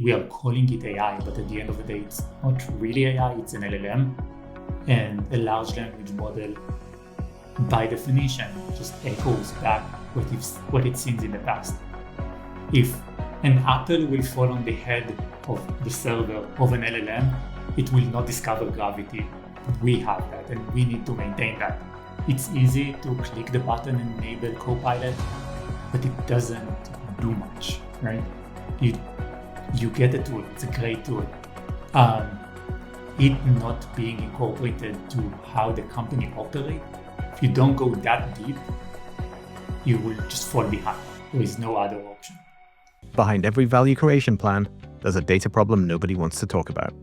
We are calling it AI, but at the end of the day, it's not really AI, it's an LLM. And a large language model, by definition, just echoes back what it seems in the past. If an apple will fall on the head of the server of an LLM, it will not discover gravity. We have that, and we need to maintain that. It's easy to click the button and enable Copilot, but it doesn't do much, right? You get a tool, it's a great tool. It not being incorporated to how the company operates, if you don't go that deep, you will just fall behind. There is no other option. Behind every value creation plan, there's a data problem nobody wants to talk about.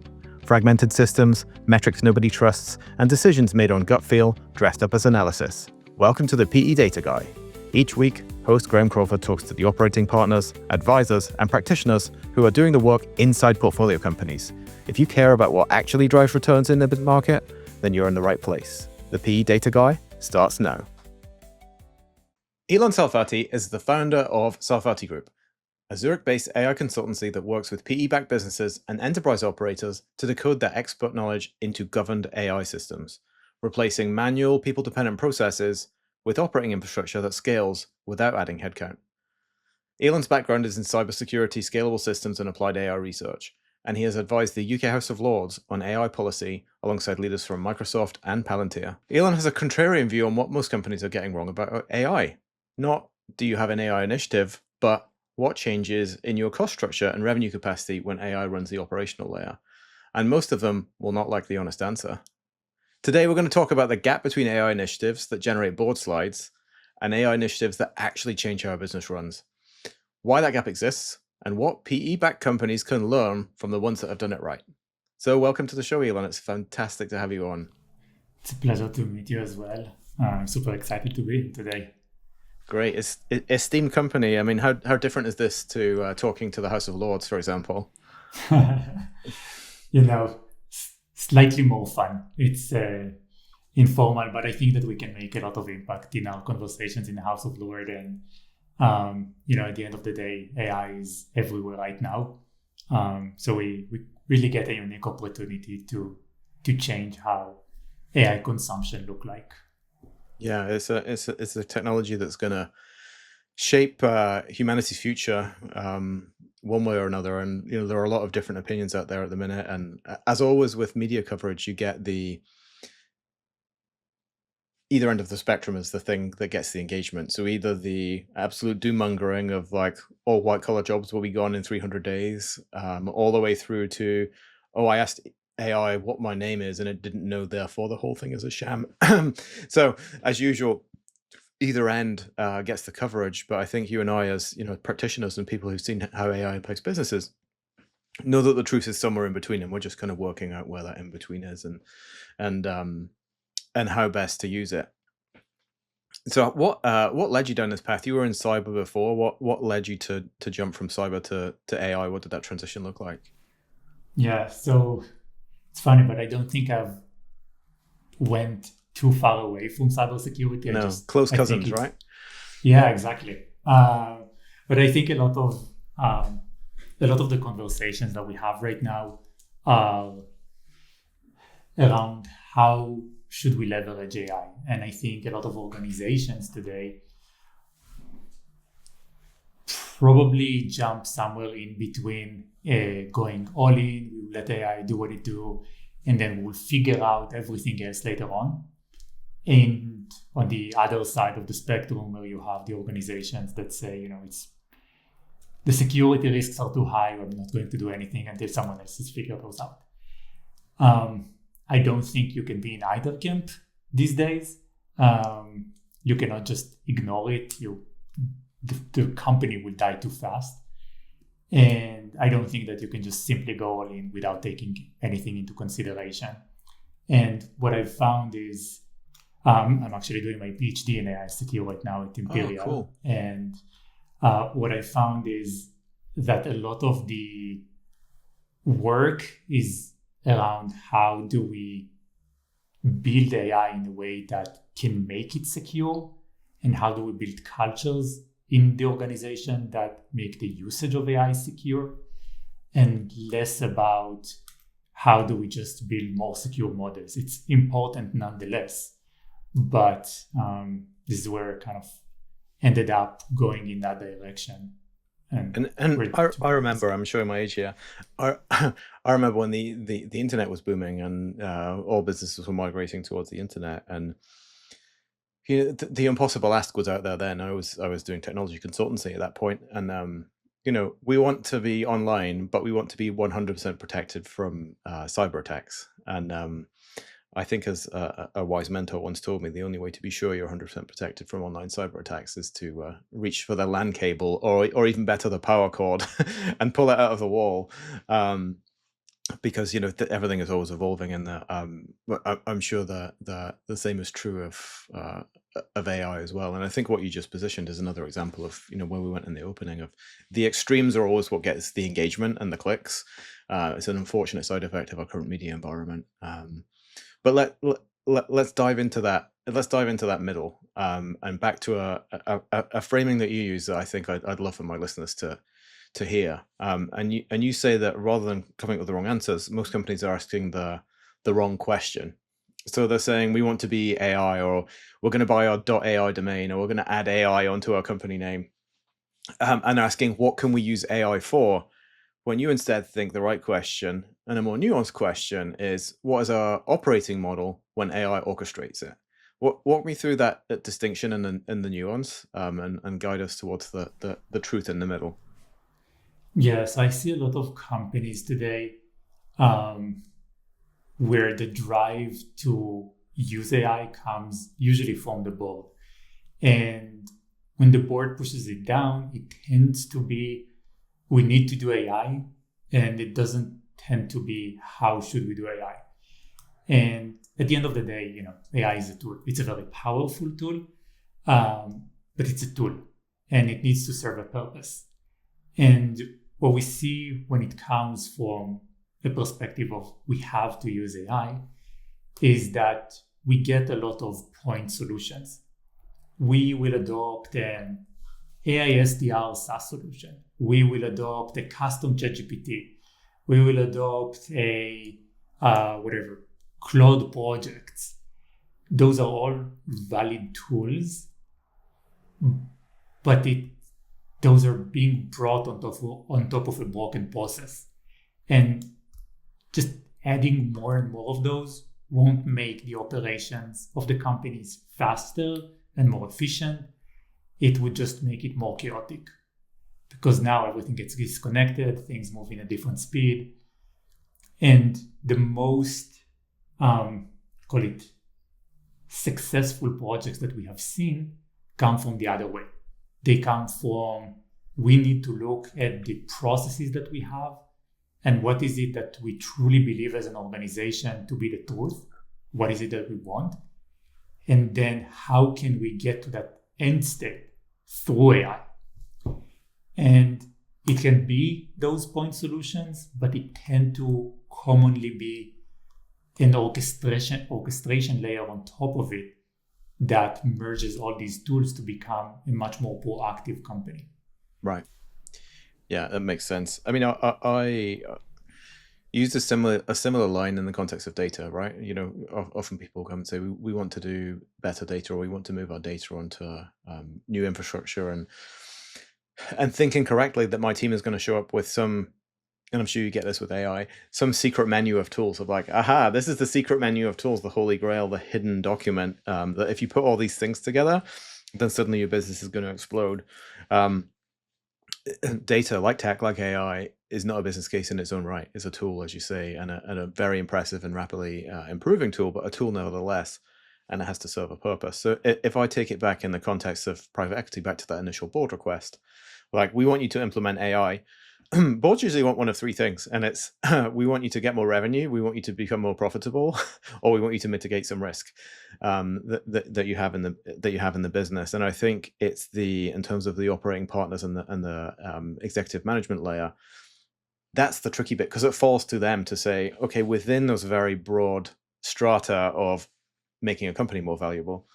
Fragmented systems, metrics nobody trusts, and decisions made on gut feel dressed up as analysis. Welcome to the PE Data Guy. Each week, host Graham Crawford talks to the operating partners, advisors, and practitioners who are doing the work inside portfolio companies. If you care about what actually drives returns in the market, then you're in the right place. The PE Data Guy starts now. Elon Salfati is the founder of Salfati Group, a Zurich-based AI consultancy that works with PE-backed businesses and enterprise operators to decode their expert knowledge into governed AI systems, replacing manual, people-dependent processes with operating infrastructure that scales without adding headcount. Elon's background is in cybersecurity, scalable systems, and applied AI research, and he has advised the UK House of Lords on AI policy alongside leaders from Microsoft and Palantir. Elon has a contrarian view on what most companies are getting wrong about AI. Not, do you have an AI initiative, but what changes in your cost structure and revenue capacity when AI runs the operational layer? And most of them will not like the honest answer. Today, we're going to talk about the gap between AI initiatives that generate board slides and AI initiatives that actually change how a business runs, why that gap exists, and what PE-backed companies can learn from the ones that have done it right. So welcome to the show, Elon. It's fantastic to have you on. It's a pleasure to meet you as well. I'm super excited to be here today. Great. Esteemed company. I mean, how different is this to talking to the House of Lords, for example? Slightly more fun. It's informal, but I think that we can make a lot of impact in our conversations in the House of Lords. And, at the end of the day, AI is everywhere right now. So we really get a unique opportunity to change how AI consumption look like. Yeah, it's a technology that's going to shape humanity's future one way or another. And there are a lot of different opinions out there at the minute. And as always with media coverage, you get the either end of the spectrum is the thing that gets the engagement. So either the absolute doom mongering of like all white collar jobs will be gone in 300 days, all the way through to, I asked AI what my name is and it didn't know, therefore the whole thing is a sham. So as usual, either end gets the coverage, but I think you and I, as practitioners and people who've seen how AI impacts businesses, know that the truth is somewhere in between, and we're just kind of working out where that in between is and how best to use it. So what led you down this path? You were in cyber before. What led you to jump from cyber to AI? What did that transition look like? Yeah, so it's funny, but I don't think I've went too far away from cybersecurity. No, close cousins, right? Yeah, exactly. But I think a lot of the conversations that we have right now are around how should we leverage AI, and I think a lot of organizations today probably jump somewhere in between, going all in, we will let AI do what it do, and then we'll figure out everything else later on. And on the other side of the spectrum, where you have the organizations that say, it's the security risks are too high, I'm not going to do anything until someone else has figured those out. I don't think you can be in either camp these days. You cannot just ignore it. The company will die too fast. And I don't think that you can just simply go all in without taking anything into consideration. And what I've found is, I'm actually doing my PhD in AI security right now at Imperial. Oh, cool. And what I found is that a lot of the work is around how do we build AI in a way that can make it secure, and how do we build cultures in the organization that make the usage of AI secure. and less about how do we just build more secure models. It's important nonetheless, but this is where it kind of ended up going in that direction. And I remember, I'm showing my age here. I I remember when the internet was booming and all businesses were migrating towards the internet, and the impossible ask was out there then. I was doing technology consultancy at that point, and we want to be online, but we want to be 100% protected from cyber attacks. And I think, as a wise mentor once told me, the only way to be sure you're 100% protected from online cyber attacks is to reach for the LAN cable, or even better, the power cord, and pull it out of the wall. Because everything is always evolving, and I'm sure that the same is true of AI as well. And I think what you just positioned is another example of where we went in the opening of the extremes are always what gets the engagement and the clicks. It's an unfortunate side effect of our current media environment. But let's dive into that. Let's dive into that middle, and back to a framing that you use that I think I'd love for my listeners to hear. And you say that rather than coming up with the wrong answers, most companies are asking the wrong question. So they're saying we want to be AI, or we're going to buy our .ai domain, or we're going to add AI onto our company name, and asking what can we use AI for, when you instead think the right question, and a more nuanced question, is what is our operating model when AI orchestrates it? Walk me through that distinction and the nuance, and guide us towards the truth in the middle. Yes, I see a lot of companies today where the drive to use AI comes usually from the board. And when the board pushes it down, it tends to be, we need to do AI, and it doesn't tend to be, how should we do AI? And at the end of the day, AI is a tool. It's a very powerful tool, but it's a tool, and it needs to serve a purpose. And what we see when it comes from the perspective of we have to use AI is that we get a lot of point solutions. We will adopt an AI SDR SaaS solution. We will adopt a custom ChatGPT. We will adopt a Cloud projects. Those are all valid tools, but those are being brought on top of a broken process. And just adding more and more of those won't make the operations of the companies faster and more efficient. It would just make it more chaotic, because now everything gets disconnected, things move in a different speed. And the most, call it, successful projects that we have seen come from the other way. They come from, we need to look at the processes that we have and what is it that we truly believe as an organization to be the truth. What is it that we want? And then how can we get to that end state through AI? And it can be those point solutions, but it tend to commonly be an orchestration layer on top of it that merges all these tools to become a much more proactive company. Right. Yeah, that makes sense. I mean, I use a similar line in the context of data, right? Often people come and say we want to do better data, or we want to move our data onto new infrastructure, and thinking correctly that my team is going to show up with some, and I'm sure you get this with AI, some secret menu of tools of like, aha, this is the secret menu of tools, the holy grail, the hidden document, that if you put all these things together, then suddenly your business is going to explode. Data, like tech, like AI, is not a business case in its own right. It's a tool, as you say, and a very impressive and rapidly improving tool, but a tool nevertheless, and it has to serve a purpose. So if I take it back in the context of private equity, back to that initial board request, like, we want you to implement AI. Boards usually want one of three things, and it's we want you to get more revenue, we want you to become more profitable, or we want you to mitigate some risk that you have in the business. And I think it's in terms of the operating partners and the executive management layer, that's the tricky bit, because it falls to them to say, okay, within those very broad strata of making a company more valuable,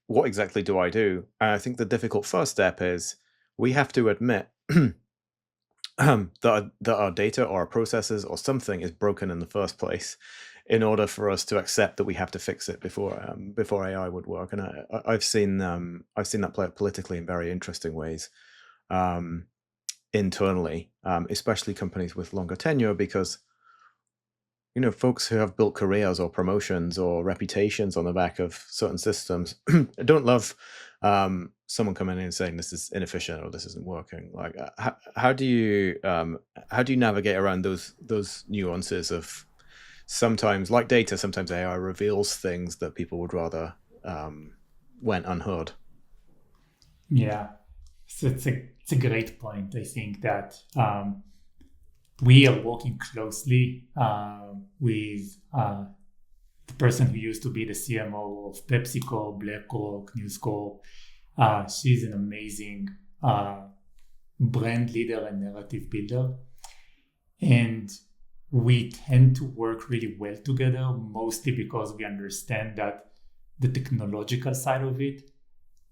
what exactly do I do? And I think the difficult first step is we have to admit that our data or our processes or something is broken in the first place, in order for us to accept that we have to fix it before AI would work. And I've seen that play out politically in very interesting ways, um, internally, especially companies with longer tenure, because folks who have built careers or promotions or reputations on the back of certain systems don't love someone coming in and saying this is inefficient or this isn't working. Like, how do you navigate around those nuances of sometimes, like data, sometimes AI reveals things that people would rather went unheard? Yeah, so it's a great point. I think that we are working closely with the person who used to be the CMO of PepsiCo, BlackRock, News Corp. She's an amazing brand leader and narrative builder. And we tend to work really well together, mostly because we understand that the technological side of it,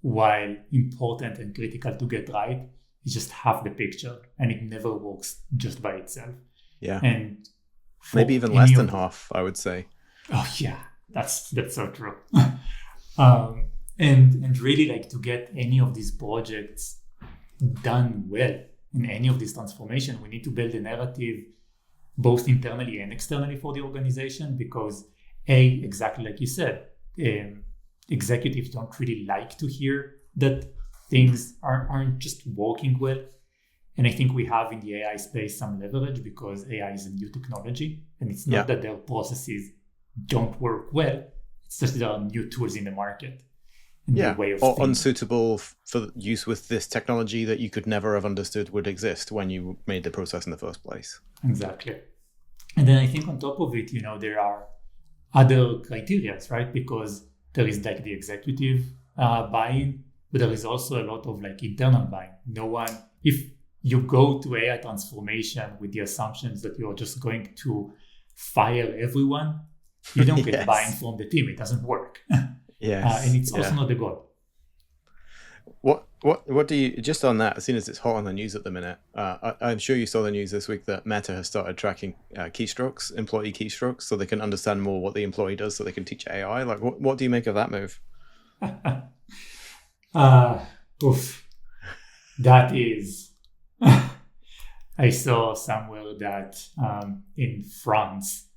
while important and critical to get right, is just half the picture, and it never works just by itself. Yeah. And maybe even less than half, I would say. Oh yeah, that's so true. And really, like, to get any of these projects done well in any of this transformation, we need to build a narrative both internally and externally for the organization, because exactly like you said, executives don't really like to hear that things aren't just working well. And I think we have in the AI space some leverage, because AI is a new technology, and it's not that their processes don't work well. It's just there are new tools in the market. And new way of or thinking. Unsuitable for use with this technology that you could never have understood would exist when you made the process in the first place. Exactly. And then I think on top of it, there are other criteria, right? Because there is like the executive buy-in, but there is also a lot of like internal buy-in. If you go to AI transformation with the assumptions that you're just going to fire everyone, you don't get buy-in from the team. It doesn't work. Yes. And it's also not the goal. What do you, just on that, as soon as it's hot on the news at the minute, I'm sure you saw the news this week that Meta has started tracking keystrokes, employee keystrokes, so they can understand more what the employee does, so they can teach AI. Like, what do you make of that move? That is, I saw somewhere that in France,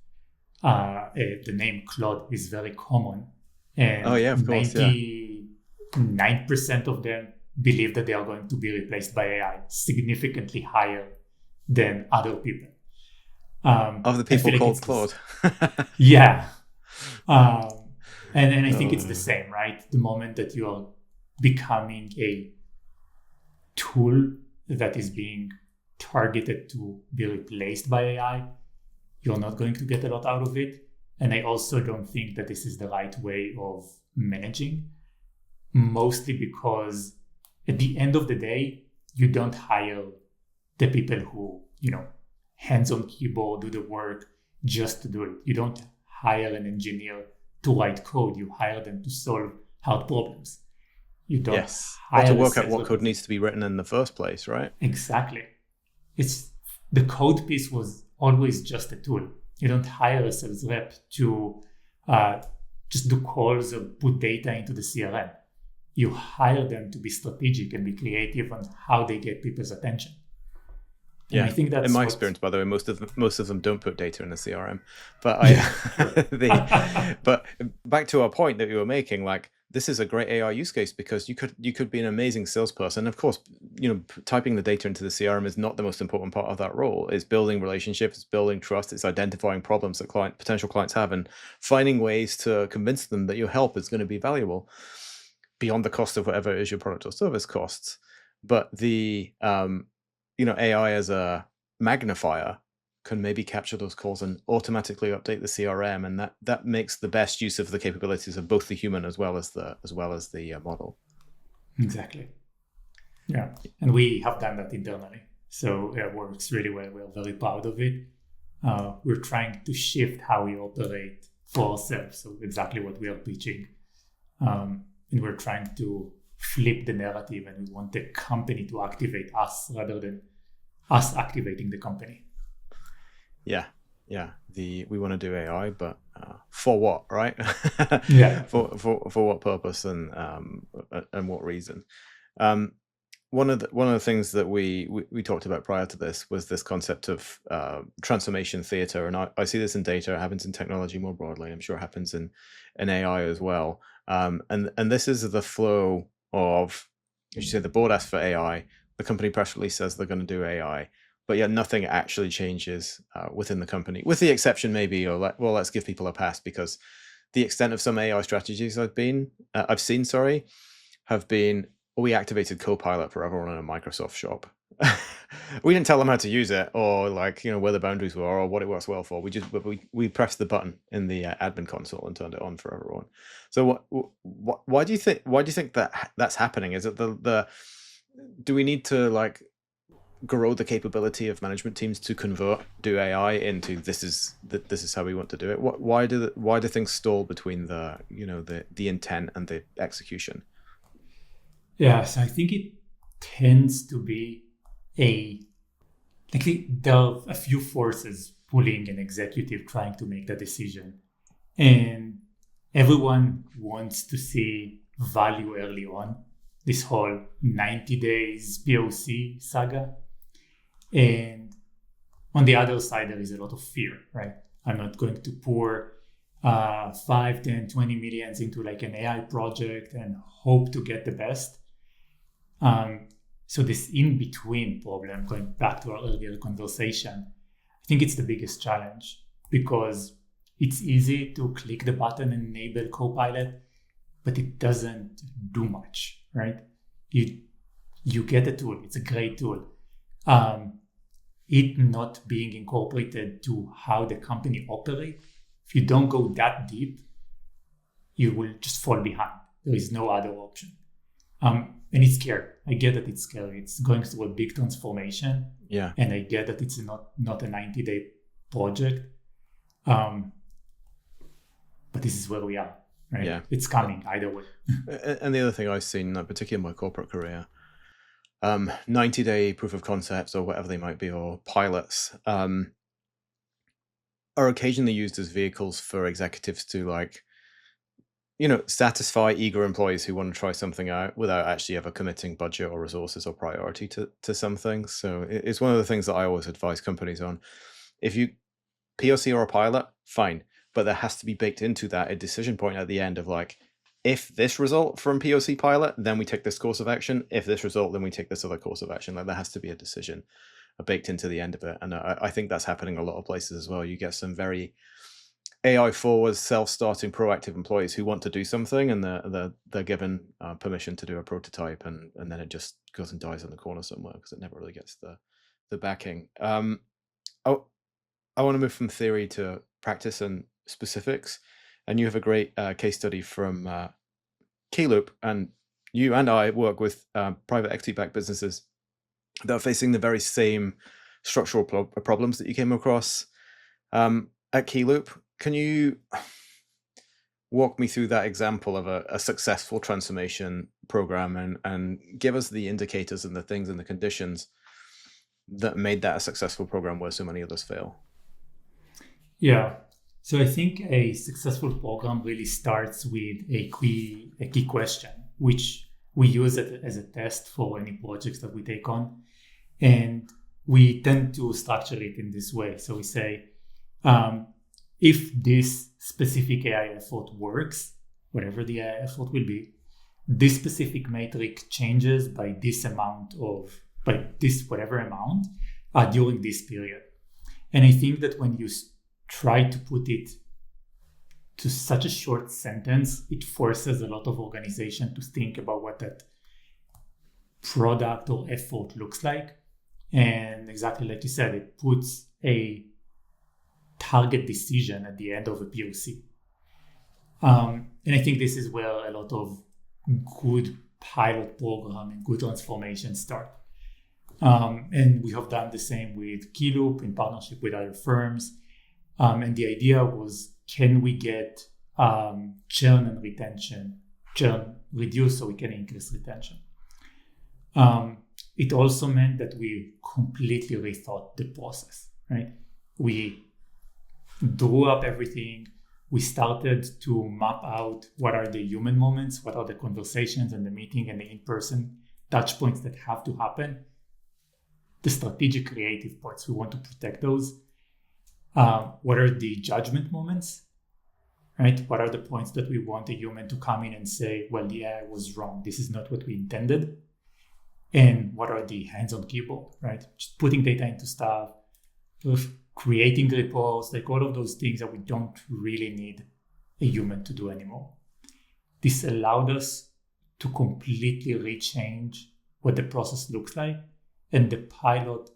the name Claude is very common. And of course, 99% of them believe that they are going to be replaced by AI, significantly higher than other people. Of the people called Claude. Yeah. And I think it's the same, right? The moment that you are becoming a tool that is being targeted to be replaced by AI, you're not going to get a lot out of it. And I also don't think that this is the right way of managing, mostly because at the end of the day, you don't hire the people who, hands on keyboard, do the work just to do it. You don't hire an engineer to write code. You hire them to solve hard problems. You don't hire or to work out what code needs to be written in the first place, right? Exactly. It's the code piece was always just a tool. You don't hire a sales rep to just do calls or put data into the CRM. You hire them to be strategic and be creative on how they get people's attention. And I think that's in my experience, by the way, most of them don't put data in the CRM. But but back to our point that you were making, like, this is a great AI use case, because you could be an amazing salesperson. Of course, typing the data into the CRM is not the most important part of that role. It's building relationships, it's building trust, it's identifying problems that potential clients have, and finding ways to convince them that your help is going to be valuable beyond the cost of whatever it is your product or service costs. But the AI as a magnifier can maybe capture those calls and automatically update the CRM, and that makes the best use of the capabilities of both the human as well as the model. Exactly. Yeah, and we have done that internally, so it works really well. We're very proud of it. We're trying to shift how we operate for ourselves, so exactly what we are pitching, and we're trying to flip the narrative, and we want the company to activate us rather than us activating the company. Yeah. We want to do AI, but for what, right? Yeah. for what purpose and what reason? One of the things that we talked about prior to this was this concept of transformation theater, and I see this in data. It happens in technology more broadly. I'm sure it happens in AI as well. And this is the flow of, as you say, the board asks for AI, the company press release says they're going to do AI, but yet nothing actually changes within the company, with the exception maybe, let's give people a pass, because the extent of some AI strategies I've seen, have been, we activated Copilot for everyone in a Microsoft shop. We didn't tell them how to use it, or where the boundaries were, or what it works well for. We pressed the button in the admin console and turned it on for everyone. So why do you think that that's happening? Is it do we need to grow the capability of management teams to do AI into this is how we want to do it? Why do things stall between the intent and the execution? Yeah, so I think it tends to be there are a few forces pulling an executive trying to make the decision, and everyone wants to see value early on. This whole 90 days POC saga. And on the other side, there is a lot of fear, right? I'm not going to pour 5, 10, 20 millions into an AI project and hope to get the best. So this in-between problem, going back to our earlier conversation, I think it's the biggest challenge, because it's easy to click the button and enable Copilot, but it doesn't do much, right? You get a tool, it's a great tool. It not being incorporated to how the company operates, if you don't go that deep, you will just fall behind. There is no other option. And it's scary. I get that it's scary. It's going through a big transformation. Yeah. And I get that it's not a 90-day project. But this is where we are, right? Yeah. It's coming either way. And the other thing I've seen, particularly in my corporate career, 90-day proof of concepts, or whatever they might be, or pilots, are occasionally used as vehicles for executives to satisfy eager employees who want to try something out without actually ever committing budget or resources or priority to something. So it's one of the things that I always advise companies on. If you POC or a pilot, fine, but there has to be baked into that a decision point at the end of if this result from POC pilot, then we take this course of action. If this result, then we take this other course of action. There has to be a decision baked into the end of it. And I think that's happening in a lot of places as well. You get some very AI forward, self-starting, proactive employees who want to do something, and they're given permission to do a prototype, and then it just goes and dies in the corner somewhere because it never really gets the backing. I want to move from theory to practice and specifics, and you have a great case study from Keyloop, and you and I work with private equity-backed businesses that are facing the very same structural problems that you came across at Keyloop. Can you walk me through that example of a successful transformation program and give us the indicators and the things and the conditions that made that a successful program where so many others fail? Yeah. So I think a successful program really starts with a key question, which we use it as a test for any projects that we take on. And we tend to structure it in this way. So we say, if this specific AI effort works, whatever the AI effort will be, this specific metric changes by this whatever amount during this period. And I think that when you try to put it to such a short sentence, it forces a lot of organization to think about what that product or effort looks like. And exactly like you said, it puts a target decision at the end of a POC. And I think this is where a lot of good pilot program and good transformation start. And we have done the same with Keyloop in partnership with other firms. And the idea was, can we get churn reduced so we can increase retention? it also meant that we completely rethought the process, right? We drew up everything. We started to map out what are the human moments, what are the conversations and the meeting and the in-person touch points that have to happen. The strategic creative parts, we want to protect those. What are the judgment moments, right? What are the points that we want a human to come in and say, well, the AI was wrong. This is not what we intended. And what are the hands-on keyboard, right? Just putting data into stuff, creating reports, like all of those things that we don't really need a human to do anymore. This allowed us to completely rechange what the process looks like. And the pilot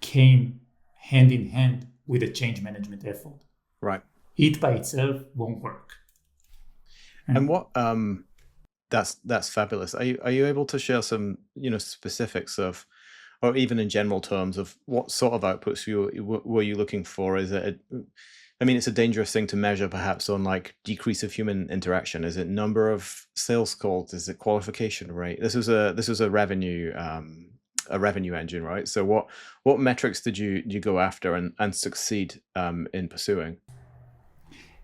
came hand in hand with a change management effort. Right. It by itself won't work. And what that's fabulous. Are you able to share some specifics of, or even in general terms of what sort of outputs were you looking for? Is it it's a dangerous thing to measure perhaps on like decrease of human interaction. Is it number of sales calls? Is it qualification rate? This was a revenue engine, right? So what metrics did you go after and succeed in pursuing?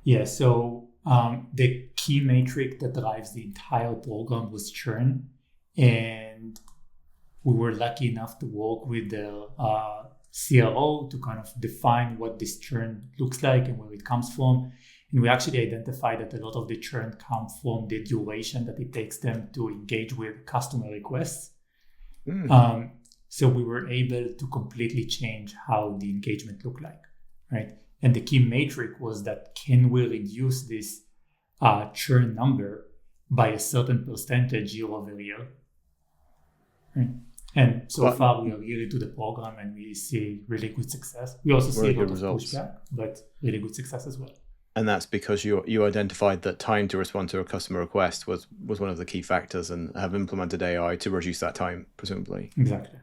Yeah, so the key metric that drives the entire program was churn, and we were lucky enough to work with the CRO to kind of define what this churn looks like and where it comes from. And we actually identified that a lot of the churn comes from the duration that it takes them to engage with customer requests. So we were able to completely change how the engagement looked like, right? And the key metric was that can we reduce this churn number by a certain percentage year over year? Right? And so far we are really into the program and we see really good success. We also see a lot of pushback, but really good success as well. And that's because you identified that time to respond to a customer request was one of the key factors, and have implemented AI to reduce that time, presumably. Exactly.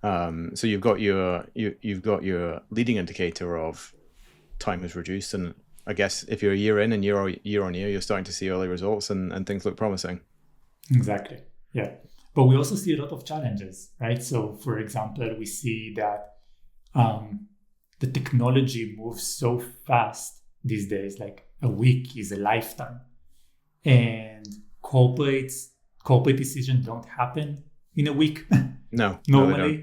So you've got your leading indicator of time is reduced, and I guess if you're a year in and year on year, you're starting to see early results and things look promising. Exactly. Yeah. But we also see a lot of challenges, right? So for example, we see that the technology moves so fast these days, like a week is a lifetime. And corporate decisions don't happen in a week. No, normally. No,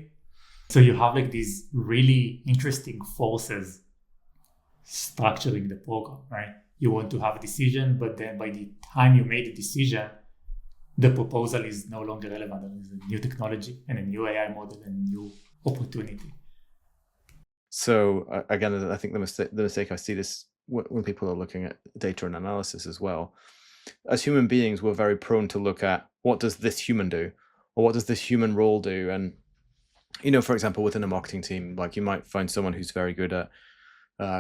so you have like these really interesting forces structuring the program, right? You want to have a decision, but then by the time you made the decision, the proposal is no longer relevant. There is a new technology and a new AI model and a new opportunity. So again, I think the mistake I see this when people are looking at data and analysis as well. As human beings, we're very prone to look at what does this human do, or what does this human role do? And for example, within a marketing team, like you might find someone who's very good at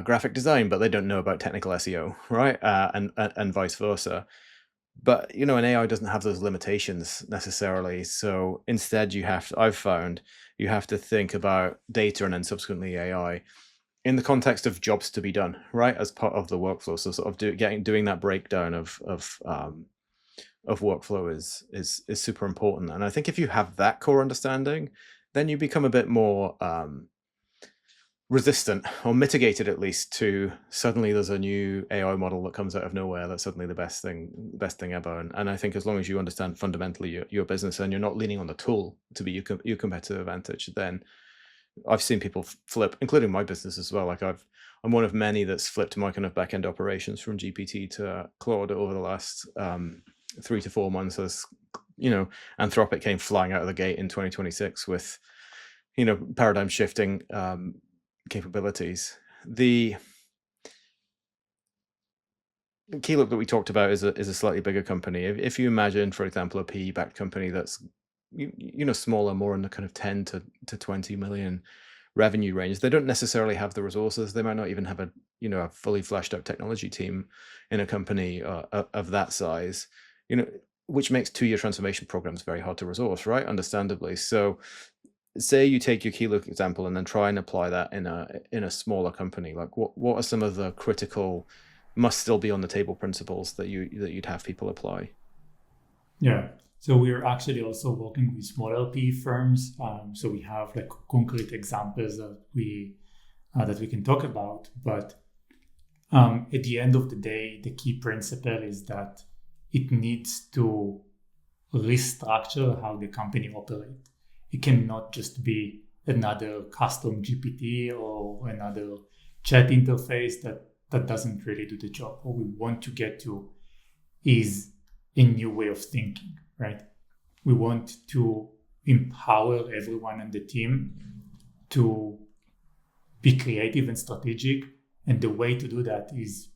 graphic design, but they don't know about technical SEO, right? And vice versa. But an AI doesn't have those limitations necessarily. So instead, I've found you have to think about data and then subsequently AI in the context of jobs to be done, right, as part of the workflow. So sort of doing that breakdown of workflow is super important. And I think if you have that core understanding, then you become a bit more resistant, or mitigated at least, to suddenly there's a new AI model that comes out of nowhere that's suddenly the best thing ever. And I think as long as you understand fundamentally your business and you're not leaning on the tool to be your competitive advantage, then I've seen people flip, including my business as well. Like I'm one of many that's flipped my kind of back-end operations from GPT to Claude over the last 3 to 4 months, as Anthropic came flying out of the gate in 2026 with paradigm shifting capabilities. The Keylook that we talked about is a slightly bigger company. If you imagine, for example, a PE-backed company that's smaller, more in the kind of 10 to 20 million revenue range, they don't necessarily have the resources. They might not even have a fully fleshed out technology team in a company of that size, which makes 2-year transformation programs very hard to resource, right? Understandably. So say you take your Keylook example and then try and apply that in a smaller company. Like what are some of the critical must still be on the table principles that you'd have people apply? Yeah. So we're actually also working with smaller PE firms. So we have like concrete examples that we can talk about. But at the end of the day, the key principle is that it needs to restructure how the company operates. It cannot just be another custom GPT or another chat interface that doesn't really do the job. What we want to get to is a new way of thinking, right? We want to empower everyone on the team to be creative and strategic. And the way to do that is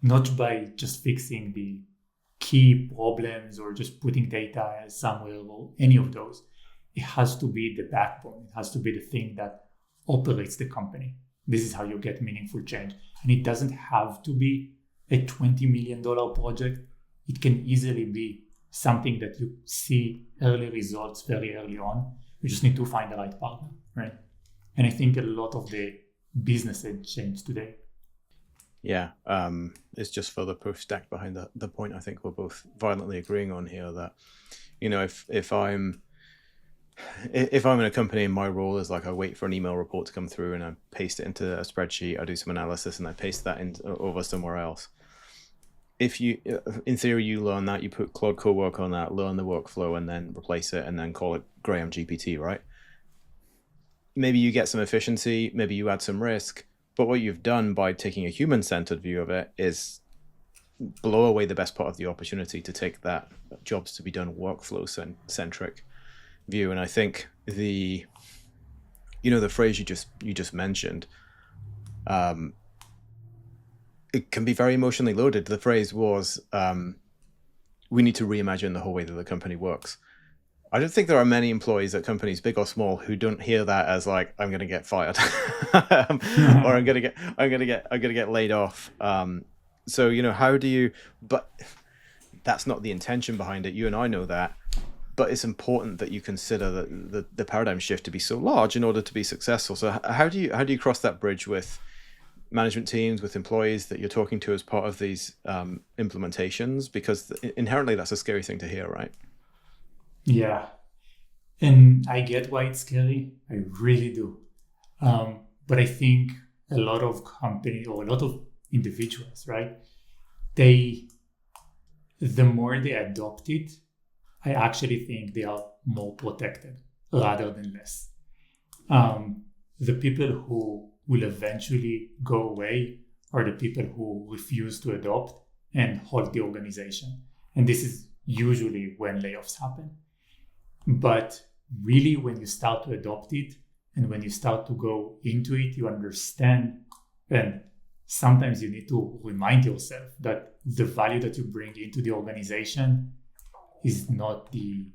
not by just fixing the key problems or just putting data somewhere or any of those. It has to be the backbone. It has to be the thing that operates the company. This is how you get meaningful change. And it doesn't have to be a $20 million project. It can easily be something that you see early results very early on. You just need to find the right partner, right? And I think a lot of the business has changed today. Yeah, it's just further proof stacked behind the point I think we're both violently agreeing on here that, if I'm in a company and my role is like I wait for an email report to come through and I paste it into a spreadsheet, I do some analysis and I paste that over somewhere else. If you, in theory, you learn that, you put Claude Cowork on that, learn the workflow and then replace it and then call it Graham GPT, right? Maybe you get some efficiency, maybe you add some risk, but what you've done by taking a human-centered view of it is blow away the best part of the opportunity to take that jobs to be done workflow-centric view. And I think the phrase you just mentioned, it can be very emotionally loaded. The phrase was, we need to reimagine the whole way that the company works. I don't think there are many employees at companies, big or small, who don't hear that as like, I'm going to get fired, or I'm going to get laid off. So, how do you? But that's not the intention behind it. You and I know that. But it's important that you consider that the paradigm shift to be so large in order to be successful. So how do you cross that bridge with management teams, with employees that you're talking to as part of these implementations? Because inherently that's a scary thing to hear, right? Yeah. And I get why it's scary. I really do. But I think a lot of companies or a lot of individuals, right? The more they adopt it, I actually think they are more protected rather than less. The people who will eventually go away are the people who refuse to adopt and hold the organization. And this is usually when layoffs happen. But really, when you start to adopt it and when you start to go into it, you understand, and sometimes you need to remind yourself that the value that you bring into the organization is not the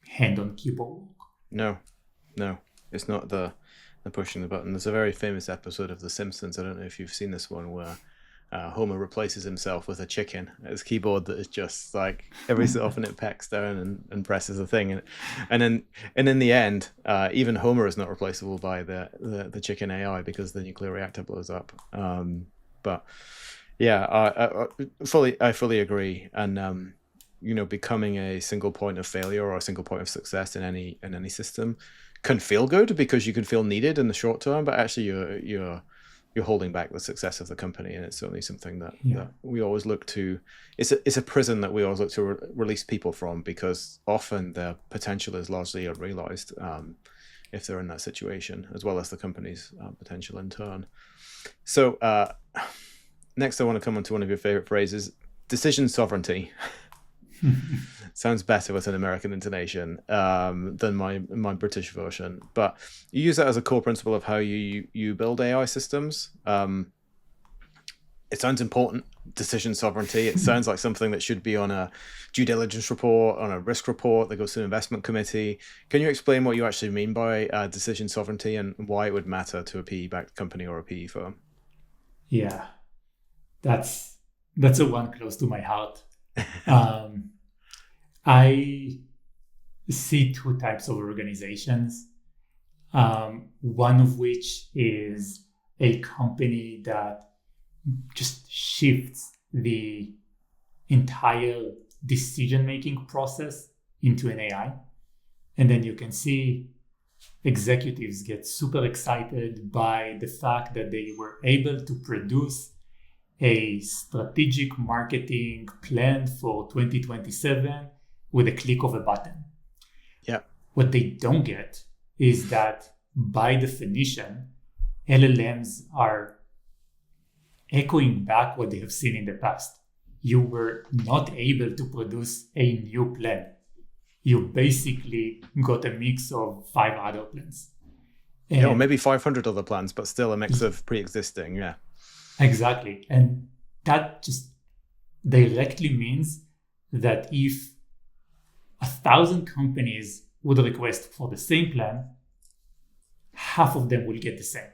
hand-on keyboard work. No, it's not the pushing the button. There's a very famous episode of The Simpsons. I don't know if you've seen this one, where Homer replaces himself with a chicken at his keyboard that is just like every so often it pecks down and presses a thing, and in the end, even Homer is not replaceable by the chicken AI because the nuclear reactor blows up. But yeah, I fully agree. And becoming a single point of failure or a single point of success in any system can feel good because you can feel needed in the short term, but actually you're holding back the success of the company. And it's certainly something that we always look to. It's a prison that we always look to release people from, because often their potential is largely unrealized if they're in that situation, as well as the company's potential in turn. So next I want to come on to one of your favorite phrases, decision sovereignty. Sounds better with an American intonation than my British version, but you use that as a core principle of how you build AI systems. It sounds important, decision sovereignty. It sounds like something that should be on a due diligence report, on a risk report that goes to an investment committee. Can you explain what you actually mean by decision sovereignty and why it would matter to a PE-backed company or a PE firm? Yeah, that's a one close to my heart. I see two types of organizations, one of which is a company that just shifts the entire decision-making process into an AI. And then you can see executives get super excited by the fact that they were able to produce a strategic marketing plan for 2027 with a click of a button. Yeah. What they don't get is that by definition, LLMs are echoing back what they have seen in the past. You were not able to produce a new plan. You basically got a mix of 5 other plans. Yeah, or maybe 500 other plans, but still a mix of pre-existing. Yeah. Exactly. And that just directly means that if 1,000 companies would request for the same plan, half of them will get the same.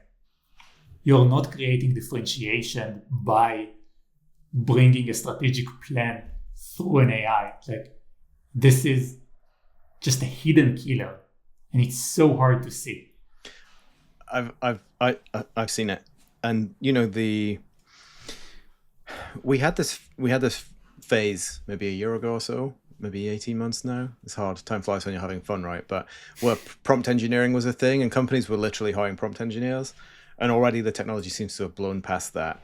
You're not creating differentiation by bringing a strategic plan through an AI. Like, this is just a hidden killer, and it's so hard to see. I've seen it, and we had this phase maybe a year ago or so, maybe 18 months now. It's hard. Time flies when you're having fun, right? But where prompt engineering was a thing, and companies were literally hiring prompt engineers, and already the technology seems to have blown past that.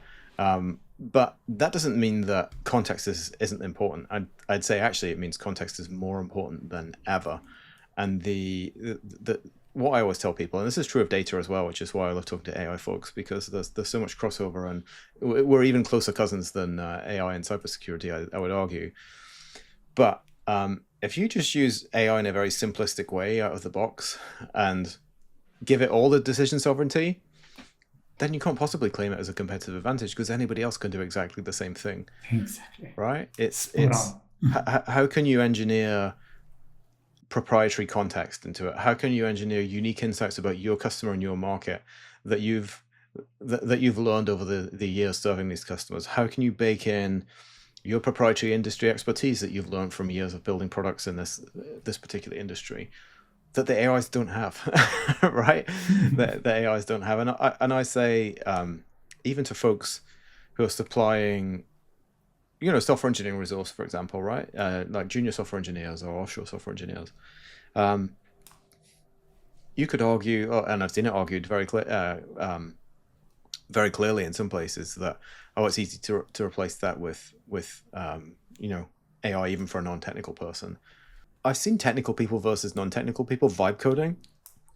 But that doesn't mean that context isn't important. I'd say actually it means context is more important than ever. And the what I always tell people, and this is true of data as well, which is why I love talking to AI folks, because there's so much crossover, and we're even closer cousins than AI and cybersecurity, I would argue. But if you just use AI in a very simplistic way out of the box and give it all the decision sovereignty, then you can't possibly claim it as a competitive advantage, because anybody else can do exactly the same thing. Exactly. Right? It's how can you engineer proprietary context into it? How can you engineer unique insights about your customer and your market that you've learned over the years serving these customers? How can you bake in your proprietary industry expertise that you've learned from years of building products in this particular industry that the AIs don't have, right? The AIs don't have. And I say, even to folks who are supplying, software engineering resource, for example, right? Like junior software engineers or offshore software engineers. You could argue, and I've seen it argued very clearly in some places, that, it's easy to replace that with AI, even for a non-technical person. I've seen technical people versus non-technical people vibe coding,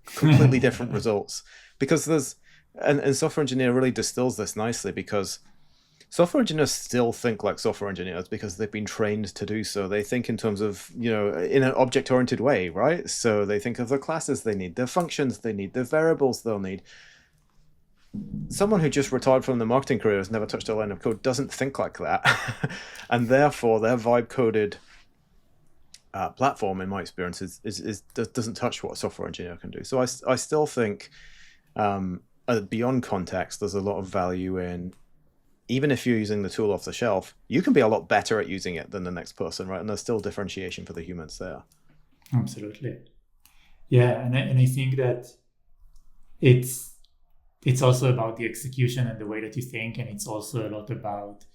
completely different results. Because and software engineer really distills this nicely, because software engineers still think like software engineers because they've been trained to do so. They think in terms of, in an object-oriented way, right? So they think of the classes they need, the functions they need, the variables they'll need. Someone who just retired from the marketing career, has never touched a line of code, doesn't think like that. And therefore, their vibe-coded platform, in my experience, doesn't touch what a software engineer can do. So I still think beyond context, there's a lot of value in, even if you're using the tool off the shelf, you can be a lot better at using it than the next person, right? And there's still differentiation for the humans there. Absolutely. Yeah, and I think that it's also about the execution and the way that you think, and it's also a lot about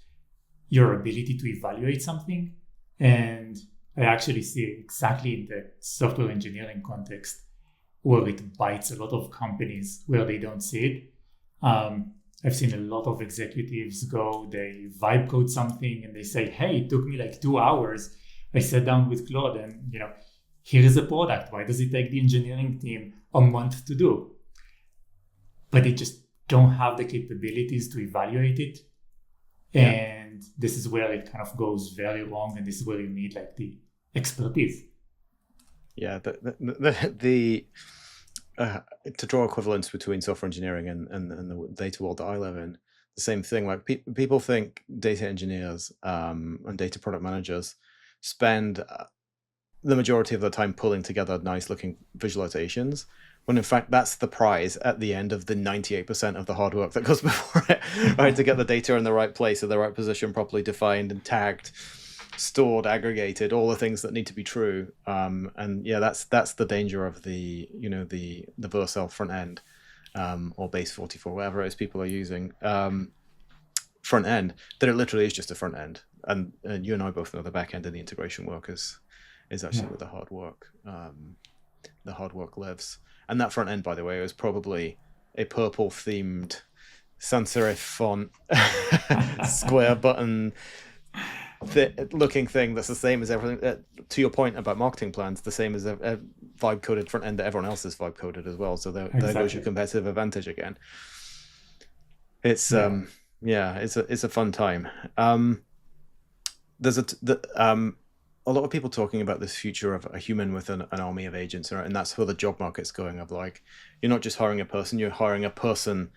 your ability to evaluate something. And I actually see it exactly in the software engineering context where it bites a lot of companies where they don't see it. I've seen a lot of executives they vibe code something and they say, hey, it took me like 2 hours. I sat down with Claude and, here is a product. Why does it take the engineering team a month to do? But they just don't have the capabilities to evaluate it. Yeah. And this is where it kind of goes very wrong. And this is where you need like the expertise. Yeah, to draw equivalence between software engineering and the data world that I live in, the same thing. Like people think data engineers and data product managers spend the majority of their time pulling together nice looking visualizations, when in fact that's the prize at the end of the 98% of the hard work that goes before it, right? To get the data in the right place, in the right position, properly defined and tagged, stored, aggregated, all the things that need to be true. And yeah, that's the danger of the Vercel front end, or base 44, whatever it is people are using, front end, that it literally is just a front end. and you and I both know the back end of the integration work is actually where the hard work lives. And that front end, by the way, was probably a purple themed sans serif font square button looking thing that's the same as everything. To your point about marketing plans, the same as a vibe coded front end that everyone else is vibe coded as well. So there goes your competitive advantage again. It's it's a fun time. There's a lot of people talking about this future of a human with an army of agents, and that's where the job market's going. Of like, you're not just hiring a person, you're hiring a person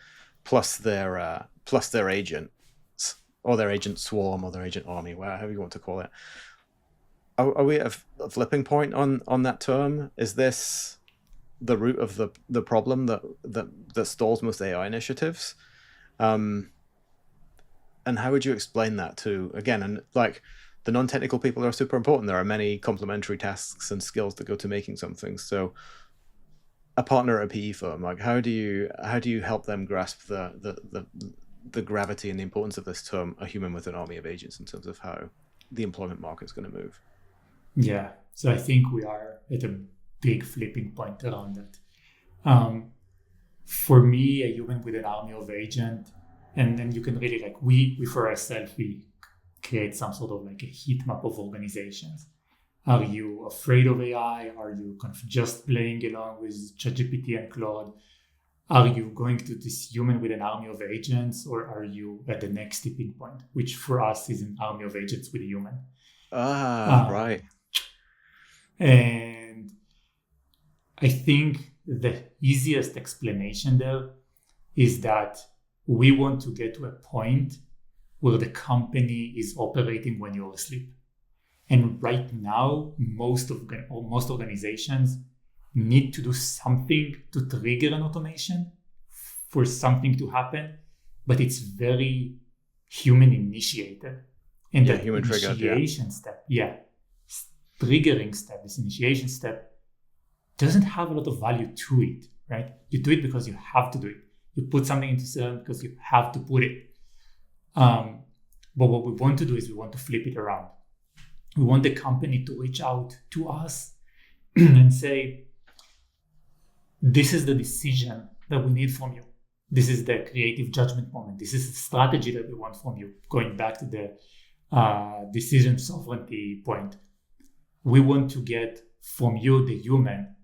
plus their agent, or their agent swarm, or their agent army, whatever you want to call it. Are we at a flipping point on that term? Is this the root of the problem that stalls most AI initiatives? And how would you explain that to, again, and like, the non-technical people are super important. There are many complementary tasks and skills that go to making something. So a partner at a PE firm, like, how do you help them grasp the gravity and the importance of this term, a human with an army of agents, in terms of how the employment market is going to move? Yeah, so I think we are at a big flipping point around that. For me, a human with an army of agents, and then you can really, like, we for ourselves, we create some sort of like a heat map of organizations. Are you afraid of AI? Are you kind of just playing along with ChatGPT and Claude? Are you going to this human with an army of agents, or are you at the next tipping point, which for us is an army of agents with a human? Right. And I think the easiest explanation there is that we want to get to a point where the company is operating when you're asleep. And right now, most organizations need to do something to trigger an automation for something to happen, but it's very human initiated. And the human initiation step, triggering step, this initiation step doesn't have a lot of value to it, right? You do it because you have to do it. You put something into system because you have to put it. But what we want to do is we want to flip it around. We want the company to reach out to us and say, this is the decision that we need from you. This is the creative judgment moment. This is the strategy that we want from you. Going back to the decision sovereignty point, we want to get from you, the human,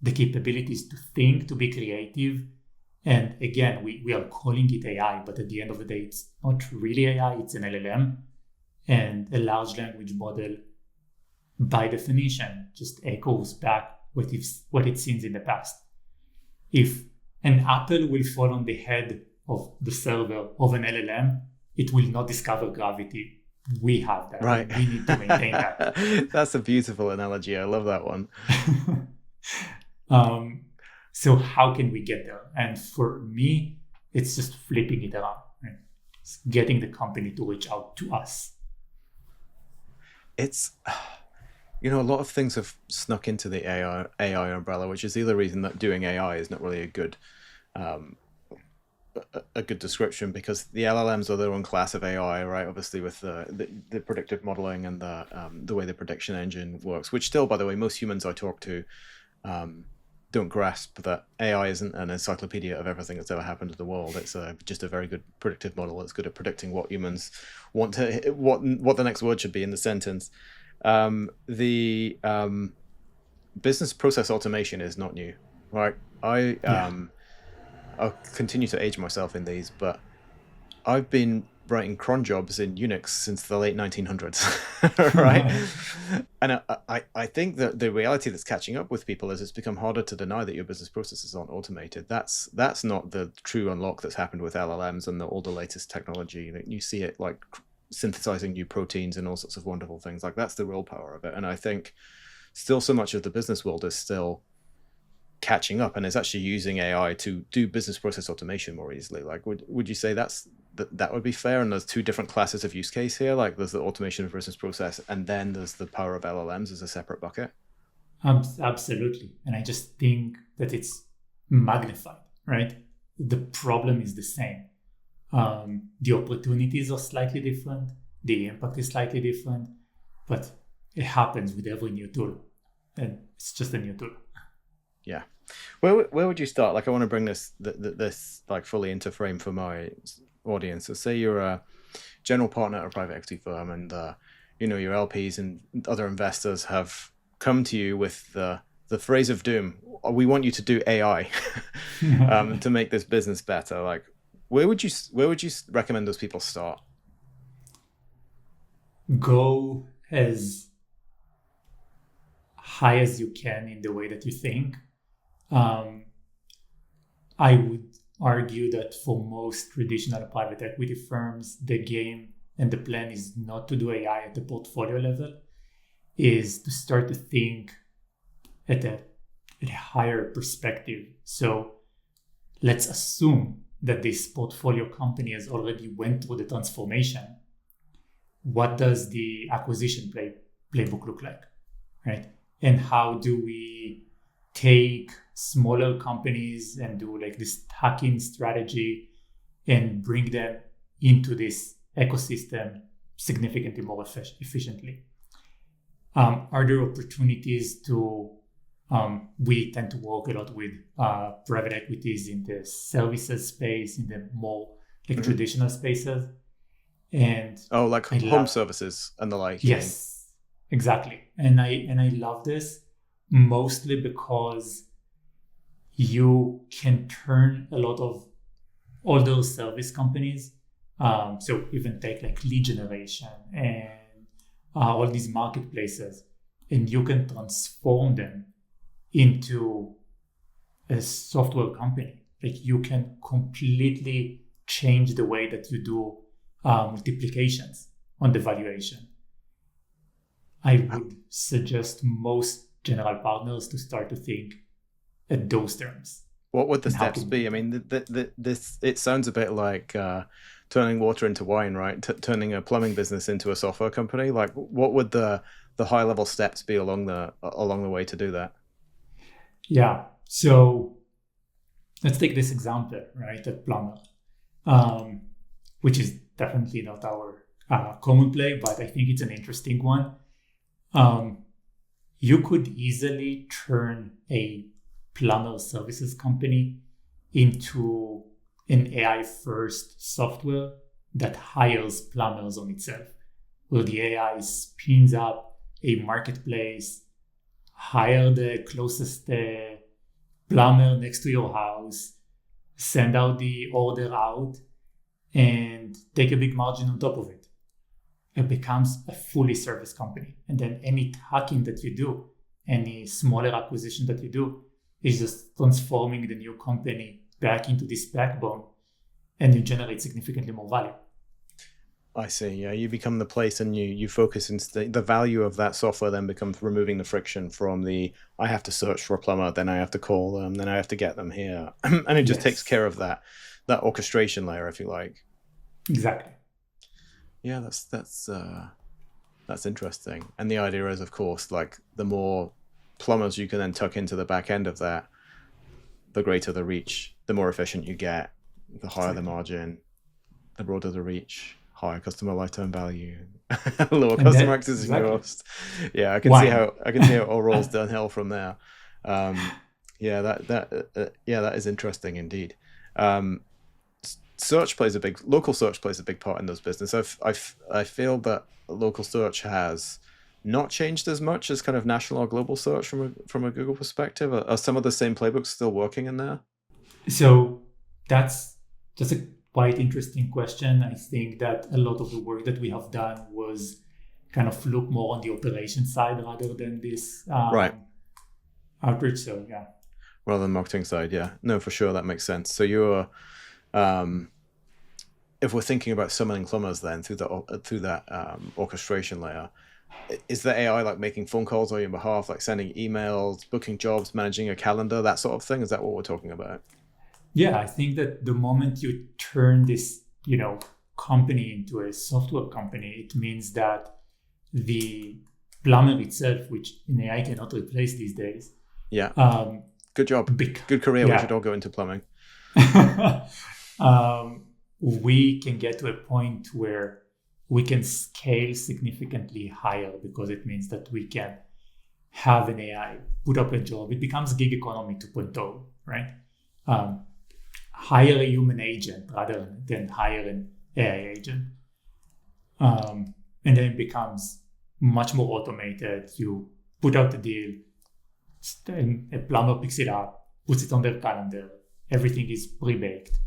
the capabilities to think, to be creative. And again, we are calling it AI, but at the end of the day, it's not really AI, it's an LLM. And a large language model, by definition, just echoes back what it sees in the past. If an apple will fall on the head of the server of an LLM, it will not discover gravity. We have that. Right. We need to maintain that. That's a beautiful analogy. I love that one. So how can we get there? And for me, it's just flipping it around, right? It's getting the company to reach out to us. It's, a lot of things have snuck into the AI umbrella, which is the other reason that doing AI is not really a good description, because the LLMs are their own class of AI, right? Obviously, with the predictive modeling and the way the prediction engine works, which still, by the way, most humans I talk to don't grasp that AI isn't an encyclopedia of everything that's ever happened in the world. It's just a very good predictive model that's good at predicting what humans want to, what the next word should be in the sentence. The business process automation is not new, right? I'll continue to age myself in these, but I've been writing cron jobs in Unix since the late 1900s, right? And I think that the reality that's catching up with people is it's become harder to deny that your business processes aren't automated. That's not the true unlock that's happened with LLMs and all the latest technology. You see it like synthesizing new proteins and all sorts of wonderful things. Like, that's the real power of it. And I think still so much of the business world is still catching up and is actually using AI to do business process automation more easily. Like, would you say that would be fair? And there's two different classes of use case here. Like, there's the automation of business process, and then there's the power of LLMs as a separate bucket. Absolutely. And I just think that it's magnified, right? The problem is the same. The opportunities are slightly different. the impact is slightly different, but it happens with every new tool, and it's just a new tool. Yeah. Where would you start? Like, I want to bring this like fully into frame for my audience. So say you're a general partner at a private equity firm, and your LPs and other investors have come to you with the phrase of doom. We want you to do AI to make this business better. Like, where would you recommend those people start? Go as high as you can in the way that you think. I would argue that for most traditional private equity firms, the game and the plan is not to do AI at the portfolio level, is to start to think at a higher perspective. So let's assume that this portfolio company has already went through the transformation. What does the acquisition playbook look like, right? And how do we take smaller companies and do like this hacking strategy and bring them into this ecosystem significantly more efficiently? Are there opportunities to, we tend to work a lot with private equities in the services space, in the more like traditional spaces. And like home services and the like. Yes, exactly. And I love this mostly because you can turn a lot of all those service companies. So even take like lead generation and all these marketplaces, and you can transform them into a software company. Like, you can completely change the way that you do multiplications on the valuation. I would suggest most general partners to start to think at those terms. What would the steps be? I mean, this it sounds a bit like turning water into wine, right? Turning a plumbing business into a software company. Like, what would the high level steps be along the way to do that? Yeah. So let's take this example, right? A plumber, which is definitely not our common play, but I think it's an interesting one. You could easily turn a plumber services company into an AI-first software that hires plumbers on itself, where the AI spins up a marketplace, hire the closest plumber next to your house, send out the order out, and take a big margin on top of it. It becomes a fully service company. And then any hacking that you do, any smaller acquisition that you do, is just transforming the new company back into this backbone, and you generate significantly more value. I see. Yeah, you become the place, and you focus instead. The value of that software then becomes removing the friction from the I have to search for a plumber, then I have to call them, then I have to get them here, and it just takes care of that orchestration layer, if you like. Exactly. Yeah, that's interesting. And the idea is, of course, like, the more plumbers you can then tuck into the back end of that, the greater the reach, the more efficient you get, the higher the margin, the broader the reach, higher customer lifetime value, lower customer acquisition cost. Yeah, I can see how it all rolls downhill from there. That is interesting indeed. Local search plays a big part in those business. I feel that local search has not changed as much as kind of national or global search from a Google perspective. Are some of the same playbooks still working in there? So that's just a quite interesting question. I think that a lot of the work that we have done was kind of look more on the operation side rather than this outreach. So yeah. Rather than marketing side, yeah. No, for sure, that makes sense. So you're if we're thinking about summoning plumbers then through that orchestration layer, is the AI like making phone calls on your behalf, like sending emails, booking jobs, managing a calendar, that sort of thing? Is that what we're talking about? Yeah, I think that the moment you turn this, company into a software company, it means that the plumber itself, which in AI cannot replace these days. Yeah. Good job. Good career. Yeah. We should all go into plumbing. We can get to a point where we can scale significantly higher because it means that we can have an AI put up a job. It becomes gig economy 2.0, right? Hire a human agent rather than hire an AI agent. And then it becomes much more automated. You put out the deal, and a plumber picks it up, puts it on their calendar. Everything is pre-baked.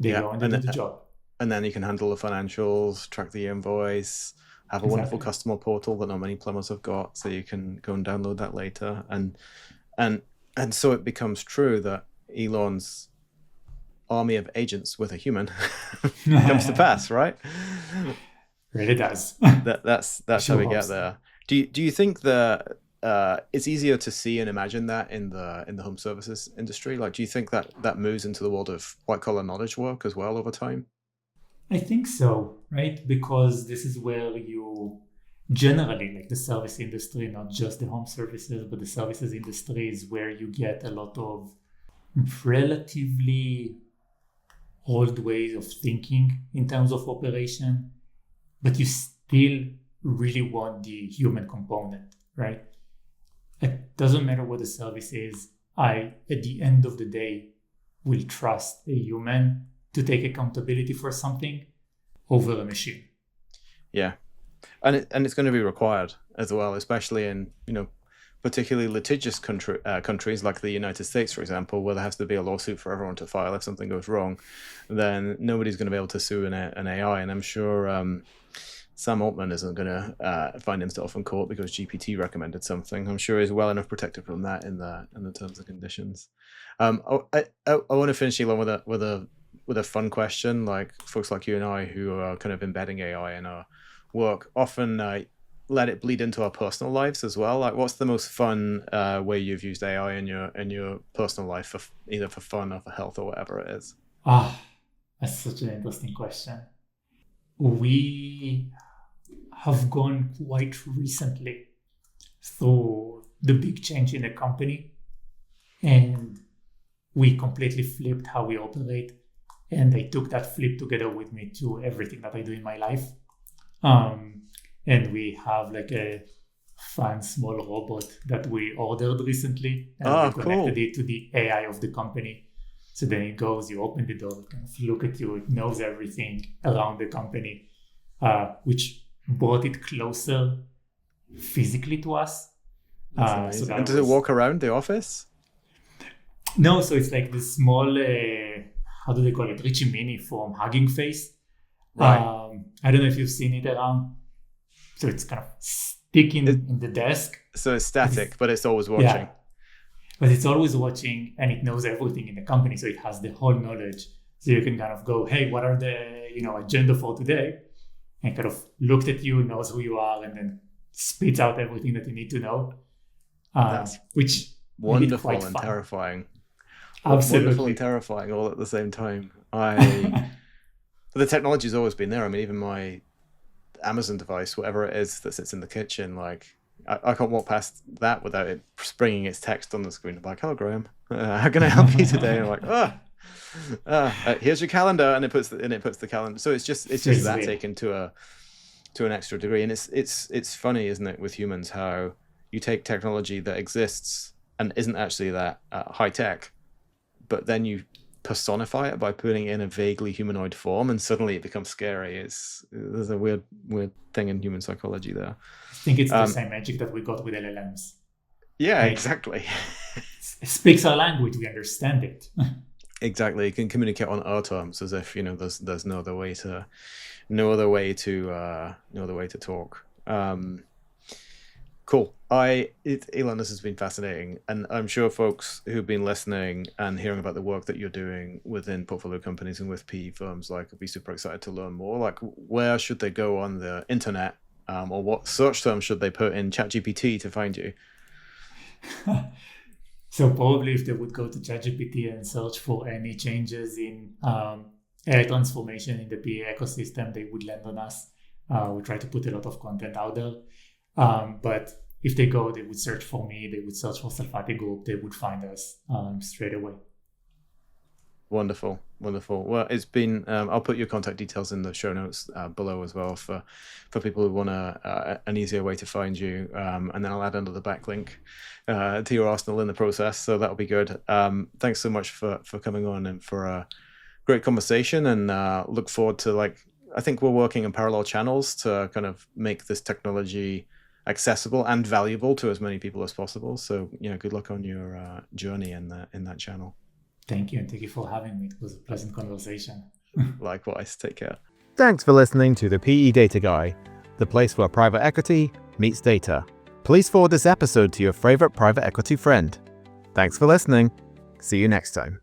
They go and do the job. And then you can handle the financials, track the invoice, have a wonderful customer portal that not many plumbers have got, so you can go and download that later. And so it becomes true that Elon's army of agents with a human comes to pass, right? Really does. That's how we get there. Do you think that it's easier to see and imagine that in the home services industry? Like, do you think that moves into the world of white collar knowledge work as well over time? I think so, right? Because this is where you generally, like the service industry, not just the home services, but the services industry is where you get a lot of relatively old ways of thinking in terms of operation, but you still really want the human component, right? It doesn't matter what the service is. At the end of the day, will trust a human to take accountability for something over a machine. Yeah, and it's going to be required as well, especially in particularly litigious countries like the United States, for example, where there has to be a lawsuit for everyone to file if something goes wrong. Then nobody's going to be able to sue an AI, and I'm sure Sam Altman isn't going to find himself in court because GPT recommended something. I'm sure he's well enough protected from that in the terms and conditions. I want to finish, Elon, with a fun question. Like folks like you and I who are kind of embedding AI in our work often let it bleed into our personal lives as well. Like, what's the most fun way you've used AI in your personal life, for either for fun or for health or whatever it is? That's such an interesting question. We have gone quite recently through the big change in the company, and we completely flipped how we operate. And I took that flip together with me to everything that I do in my life. And we have like a fun small robot that we ordered recently, and we connected it to the AI of the company. So then it goes, you open the door, it kind of look at you, it knows everything around the company, which brought it closer physically to us. So and does it walk around the office? No, so it's like this small, how do they call it? Richie Mini from Hugging Face. Right. I don't know if you've seen it around. So it's kind of sticking in the desk. So it's static, but it's always watching. Yeah. But it's always watching, and it knows everything in the company. So it has the whole knowledge. So you can kind of go, hey, what are the agenda for today? And kind of looked at you, knows who you are, and then spits out everything that you need to know. Which wonderful and fun. Terrifying. Absolutely. Wonderful and terrifying all at the same time. The technology's always been there. I mean, even my Amazon device, whatever it is that sits in the kitchen, like I can't walk past that without it springing its text on the screen. I'm like, hello, Graham. How can I help you today? And I'm like, here's your calendar, and it puts the calendar. So it's just that taken to an extra degree. And it's funny, isn't it, with humans, how you take technology that exists and isn't actually that high tech, but then you personify it by putting it in a vaguely humanoid form, and suddenly it becomes scary. There's a weird thing in human psychology there. I think it's the same magic that we got with LLMs. Yeah, right? Exactly. It speaks our language, we understand it. Exactly. You can communicate on our terms, as if there's no other way to talk. Cool. Elon, this has been fascinating, and I'm sure folks who've been listening and hearing about the work that you're doing within portfolio companies and with PE firms, like, will be super excited to learn more. Like, where should they go on the internet, or what search terms should they put in ChatGPT to find you? So probably if they would go to ChatGPT and search for any changes in AI transformation in the PE ecosystem, they would land on us. We try to put a lot of content out there. But if they would search for me, they would search for Salfati Group, they would find us straight away. Wonderful. Well, it's been. I'll put your contact details in the show notes below as well for people who want an easier way to find you. And then I'll add another backlink to your arsenal in the process, so that'll be good. Thanks so much for coming on and for a great conversation. And look forward to, I think we're working in parallel channels to kind of make this technology accessible and valuable to as many people as possible. So good luck on your journey in that channel. Thank you, and thank you for having me. It was a pleasant conversation. Likewise. Take care. Thanks for listening to the PE Data Guy, the place where private equity meets data. Please forward this episode to your favorite private equity friend. Thanks for listening. See you next time.